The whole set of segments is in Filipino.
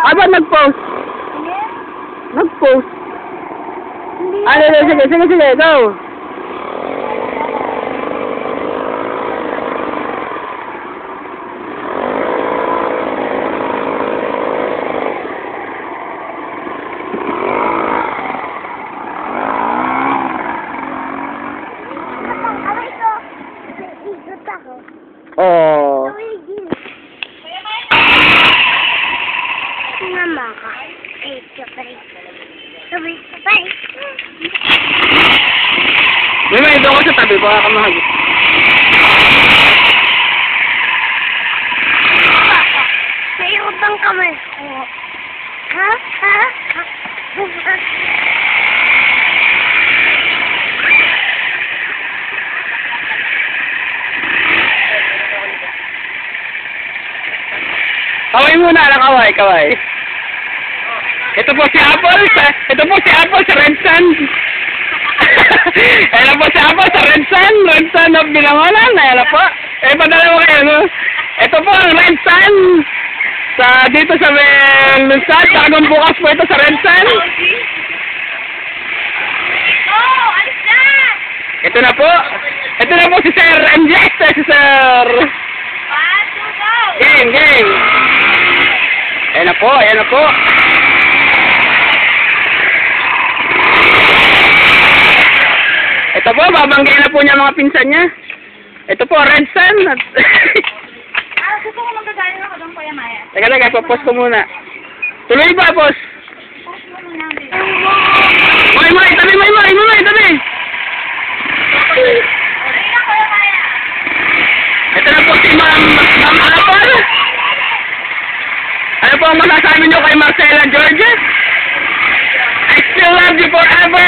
Aba, nag-post. Nag-post. Ano, sige, go. Oh. Mama ka. Sabay. May doon ko sa tabi, baka ka mahagit. May utang kamay ko. Ha? Kaway muna, kaway. Ito po si Apple sa Red Sun. Ito po si Apple sa Red Sun of Binangonan. Ayan po. Padala mo kayo, no? Ito po ang Red Sun. Dito sa Lunsad. Bagong bukas po ito sa Red Sun. Alis na! Ito na po si Sir MJ. Si Sir. Gang. Ayan na po. Ito po, babanggain na po niya mga pinsan niya. Ito po, Red Sun. Gusto ko magagaling ako doon, Kuya Maya. Teka, papost ko muna. Tuloy ba, boss? Post mo muna ang video. May, tabi! Ayun na, Kuya Maya. Ito na po si Ma'am Apple. Ano po ang masasabi niyo kay Marcela Georges? I still love you forever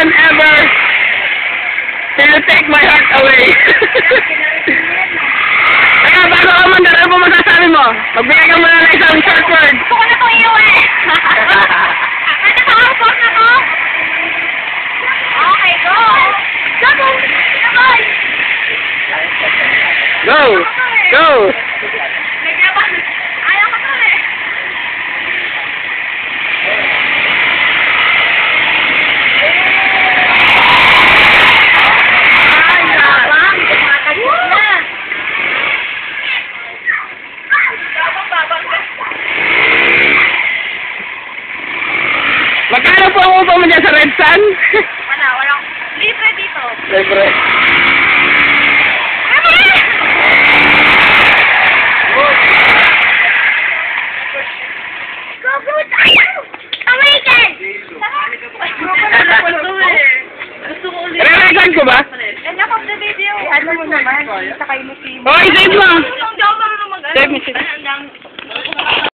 and ever. Till you take my heart away. Kaya bago ka mandar, ano po masasabi mo? Magbigay ka muna ng isang short word. Gusto ko na ito iuwi. Post na ko? Okay, go. Go! Ayaw ko to eh. Magkano po ang upo mo dyan sa Red Sun? Walang libre dito. Libre. Go tayo! Awaken! Gusto ko ulit. Re-record ko ba? Ganyan ko sa video. Ano mo naman? Sa kayo mo si... Okay, save mo. Hindi ako marunong mag-ano. Save mo.